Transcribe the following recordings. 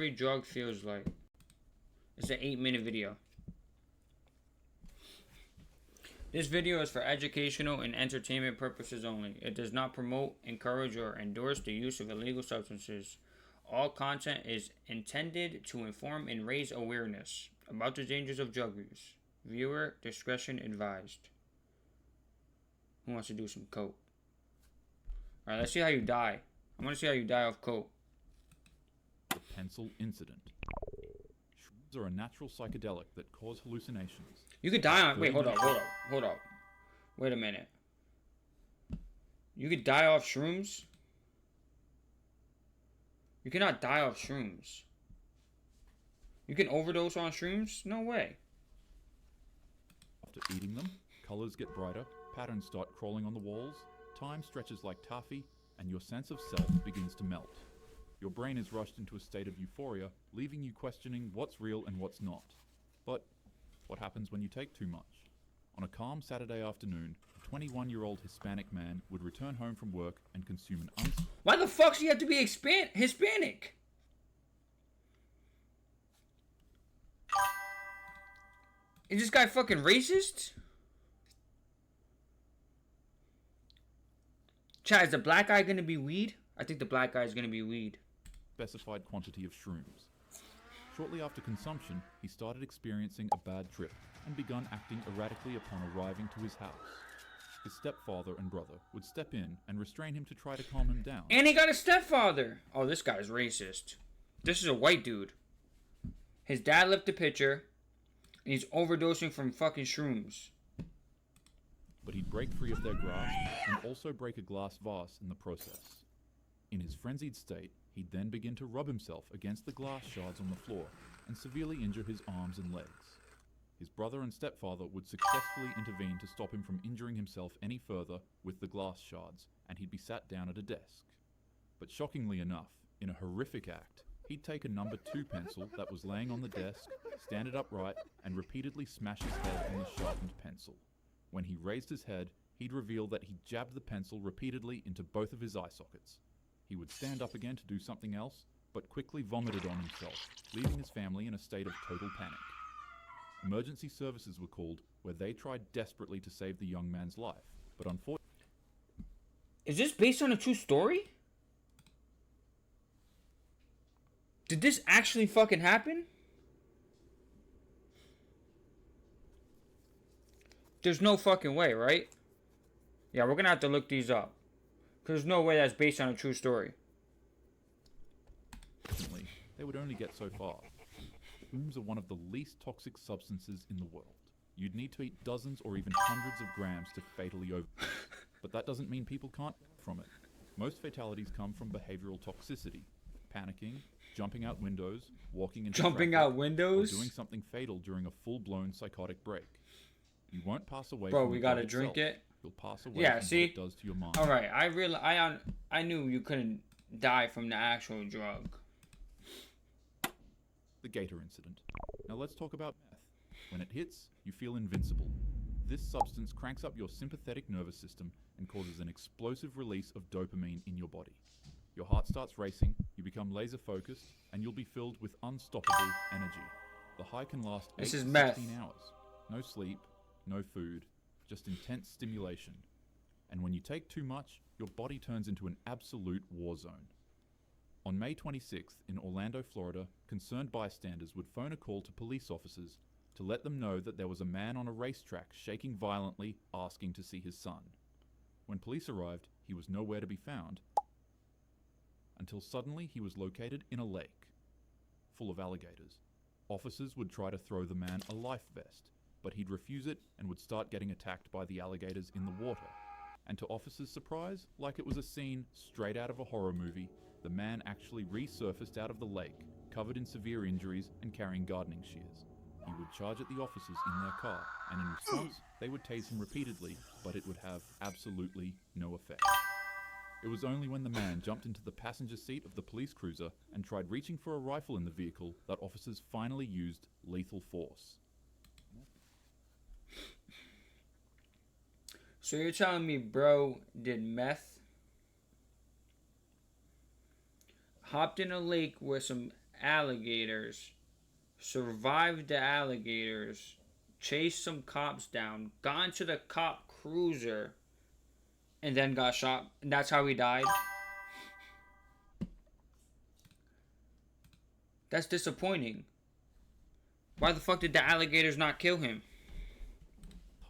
every drug feels like. It's an 8-minute video. This video is for educational and entertainment purposes only. It does not promote, encourage, or endorse the use of illegal substances. All content is intended to inform and raise awareness about the dangers of drug use. Viewer discretion advised. Who wants to do some coke? Alright, let's see how you die. I want to see how you die off coke. The pencil incident. Shrooms are a natural psychedelic that cause hallucinations. You could die on... Wait, hold up. Wait a minute. You could die off shrooms? You cannot die off shrooms. You can overdose on shrooms? No way. After eating them, colors get brighter, patterns start crawling on the walls, time stretches like taffy, and your sense of self begins to melt. Your brain is rushed into a state of euphoria, leaving you questioning what's real and what's not. But what happens when you take too much? On a calm Saturday afternoon, a 21-year-old Hispanic man would return home from work and consume an Why the fuck do you have to be Hispanic? Is this guy fucking racist? Chad, is the black guy gonna be weed? I think the black guy is gonna be weed. Specified quantity of shrooms. Shortly after consumption, he started experiencing a bad trip and begun acting erratically upon arriving to his house. His stepfather and brother would step in and restrain him to try to calm him down. And he got a stepfather! Oh, this guy's racist. This is a white dude. His dad left the picture, and he's overdosing from fucking shrooms. But he'd break free of their grasp and also break a glass vase in the process. In his frenzied state, he'd then begin to rub himself against the glass shards on the floor and severely injure his arms and legs. His brother and stepfather would successfully intervene to stop him from injuring himself any further with the glass shards, and he'd be sat down at a desk. But shockingly enough, in a horrific act, he'd take a number 2 pencil that was laying on the desk, stand it upright, and repeatedly smash his head on the sharpened pencil. When he raised his head, he'd reveal that he jabbed the pencil repeatedly into both of his eye sockets. He would stand up again to do something else, but quickly vomited on himself, leaving his family in a state of total panic. Emergency services were called, where they tried desperately to save the young man's life, but unfortunately... Is this based on a true story? Did this actually fucking happen? There's no fucking way, right? Yeah, we're gonna have to look these up. Cause there's no way that's based on a true story. They would only get so far. Shrooms are one of the least toxic substances in the world. You'd need to eat dozens or even hundreds of grams to fatally over. But that doesn't mean people can't from it. Most fatalities come from behavioral toxicity. Panicking, jumping out windows, walking into Jumping traffic, out windows? or doing something fatal during a full-blown psychotic break. You won't pass away Bro, from we the gotta drug drink itself. it. You'll pass away Yeah, from see? what it does to your mind. Alright, I knew you couldn't die from the actual drug. The Gator incident. Now let's talk about meth. When it hits, you feel invincible. This substance cranks up your sympathetic nervous system and causes an explosive release of dopamine in your body. Your heart starts racing, you become laser focused, and you'll be filled with unstoppable energy. The high can last 8 to 16 hours. No sleep, no food, just intense stimulation. And when you take too much, your body turns into an absolute war zone. On May 26th, in Orlando, Florida, concerned bystanders would phone a call to police officers to let them know that there was a man on a racetrack shaking violently, asking to see his son. When police arrived, he was nowhere to be found, until suddenly he was located in a lake, full of alligators. Officers would try to throw the man a life vest, but he'd refuse it and would start getting attacked by the alligators in the water. And to officers' surprise, like it was a scene straight out of a horror movie, the man actually resurfaced out of the lake, covered in severe injuries and carrying gardening shears. He would charge at the officers in their car, and in response, they would tase him repeatedly, but it would have absolutely no effect. It was only when the man jumped into the passenger seat of the police cruiser and tried reaching for a rifle in the vehicle that officers finally used lethal force. So you're telling me bro did meth, hopped in a lake where some alligators, survived the alligators, chased some cops down, got into the cop cruiser, and then got shot. And that's how he died. That's disappointing. Why the fuck did the alligators not kill him?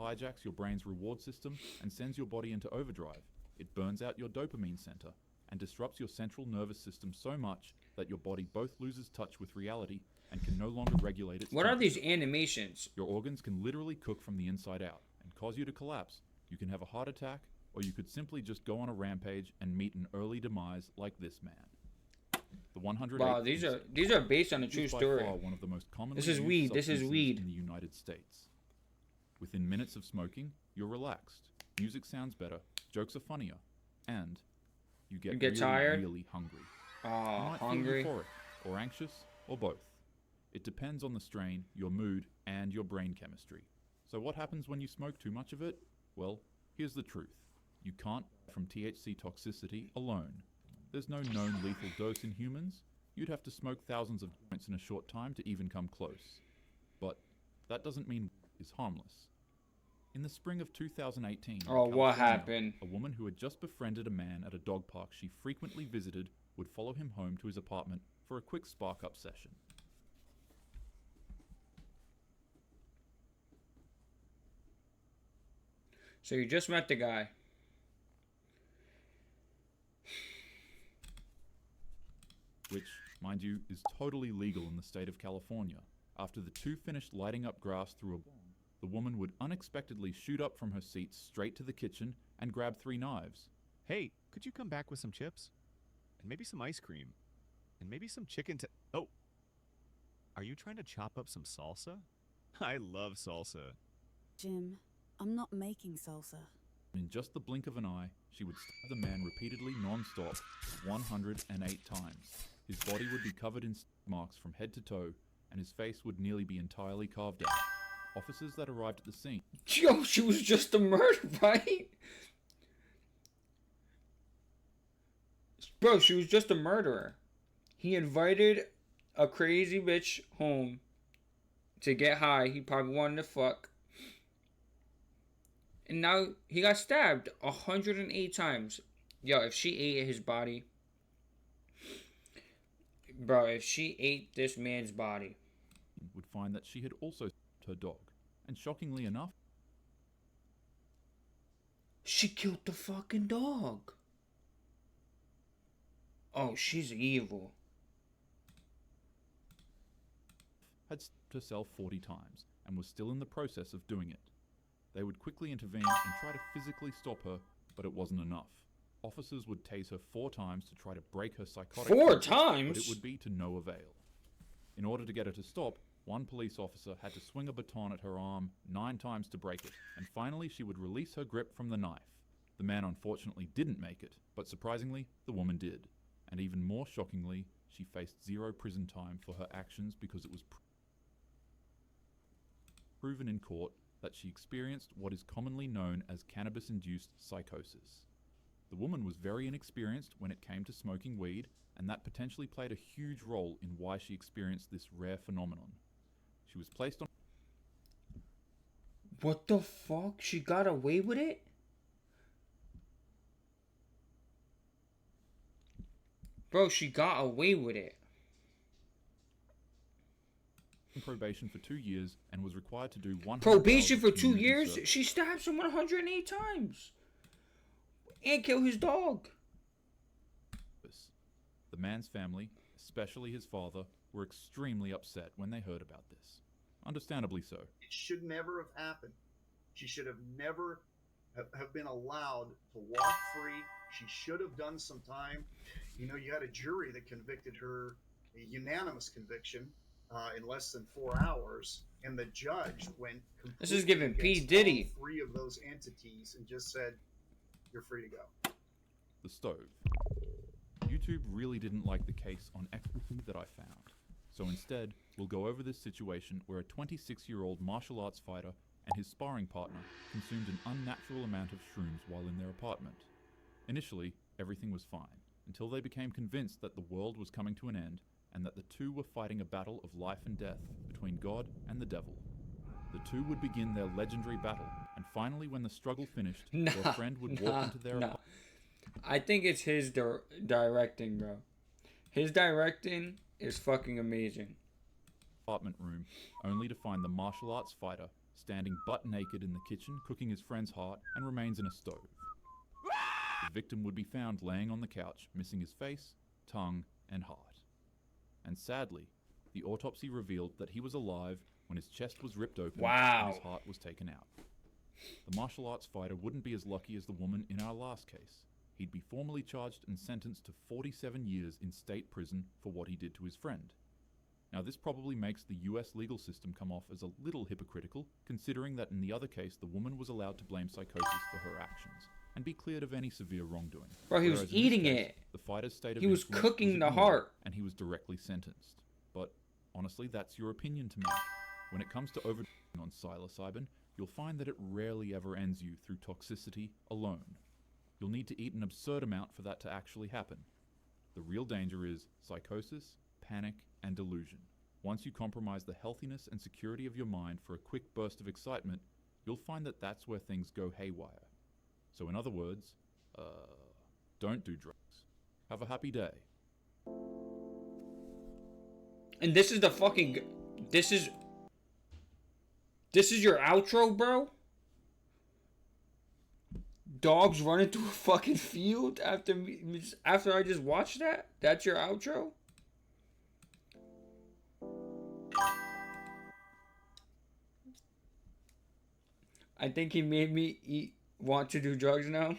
Hijacks your brain's reward system and sends your body into overdrive. It burns out your dopamine center and disrupts your central nervous system so much that your body both loses touch with reality and can no longer regulate its What are temperature. these animations? Your organs can literally cook from the inside out and cause you to collapse. You can have a heart attack, or you could simply just go on a rampage and meet an early demise like this man. The 108. Wow, these are based on a true is by story. far one of the most commonly This is used weed. This is substances weed. in the United States. Within minutes of smoking, you're relaxed. Music sounds better, jokes are funnier, and you get really, tired? really hungry. Oh, You might hungry. feel euphoric, or anxious, or both. It depends on the strain, your mood, and your brain chemistry. So what happens when you smoke too much of it? Well, here's the truth. You can't from THC toxicity alone. There's no known lethal dose in humans. You'd have to smoke thousands of joints in a short time to even come close. But that doesn't mean it's harmless. In the spring of 2018, in Oh, what California, happened? a woman who had just befriended a man at a dog park she frequently visited would follow him home to his apartment for a quick spark-up session. So you just met the guy. Which, mind you, is totally legal in the state of California. After the two finished lighting up grass through a bomb, the woman would unexpectedly shoot up from her seat straight to the kitchen and grab 3 knives. Hey, could you come back with some chips? And maybe some ice cream? And maybe some chicken Oh! Are you trying to chop up some salsa? I love salsa. Jim, I'm not making salsa. In just the blink of an eye, she would stab the man repeatedly non-stop 108 times. His body would be covered in marks from head to toe, and his face would nearly be entirely carved out. Officers that arrived at the scene Yo, she was just a murder, right? Bro, she was just a murderer. He invited a crazy bitch home to get high. He probably wanted to fuck. And now he got stabbed 108 times. Yo, if she ate his body. Bro, if she ate this man's body. would find that she had also stabbed her dog. And shockingly enough, She killed the fucking dog. Oh, she's evil. had stabbed herself 40 times and was still in the process of doing it. They would quickly intervene and try to physically stop her, but it wasn't enough. Officers would tase her 4 times to try to break her psychotic 4 focus, times? but it would be to no avail. In order to get her to stop, one police officer had to swing a baton at her arm 9 times to break it, and finally she would release her grip from the knife. The man unfortunately didn't make it, but surprisingly, the woman did. And even more shockingly, she faced 0 prison time for her actions because it was proven in court that she experienced what is commonly known as cannabis-induced psychosis. The woman was very inexperienced when it came to smoking weed, and that potentially played a huge role in why she experienced this rare phenomenon. She was placed on... What the fuck? She got away with it? Bro, she got away with it. probation for 2 years and was required to do 100 Probation hours for of 2 community years? service. She stabbed someone 108 times. And killed his dog. The man's family, especially his father, were extremely upset when they heard about this. Understandably so. It should never have happened. She should have never have been allowed to walk free. She should have done some time. You know, you had a jury that convicted her, a unanimous conviction, in less than 4 hours, and the judge went completely This is giving P. against Diddy. all 3 of those entities and just said, "You're free to go." The stove. YouTube really didn't like the case on equity that I found. So instead, we'll go over this situation where a 26-year-old martial arts fighter and his sparring partner consumed an unnatural amount of shrooms while in their apartment. Initially, everything was fine, until they became convinced that the world was coming to an end and that the two were fighting a battle of life and death between God and the devil. The two would begin their legendary battle, and finally, when the struggle finished, their friend would walk into their apartment. I think it's his directing, bro. His directing is fucking amazing. Room, only to find the martial arts fighter standing butt naked in the kitchen cooking his friend's heart and remains in a stove. The victim would be found laying on the couch, missing his face, tongue, and heart. And sadly, the autopsy revealed that he was alive when his chest was ripped open and his heart was taken out. The martial arts fighter wouldn't be as lucky as the woman in our last case. He'd be formally charged and sentenced to 47 years in state prison for what he did to his friend. Now, this probably makes the US legal system come off as a little hypocritical, considering that in the other case, the woman was allowed to blame psychosis for her actions and be cleared of any severe wrongdoing. Bro, he was Whereas in this eating case, it. The fighter's state of He was influence cooking the ignored, heart. and he was directly sentenced. But honestly, that's your opinion to make. When it comes to overdosing on psilocybin, you'll find that it rarely ever ends you through toxicity alone. You'll need to eat an absurd amount for that to actually happen. The real danger is psychosis, panic, and delusion. Once you compromise the healthiness and security of your mind for a quick burst of excitement, you'll find that that's where things go haywire. So in other words, don't do drugs. Have a happy day. And this is the fucking... This is your outro, bro? Dogs running through a fucking field after I just watched that? That's your outro? I think he made me want to do drugs now.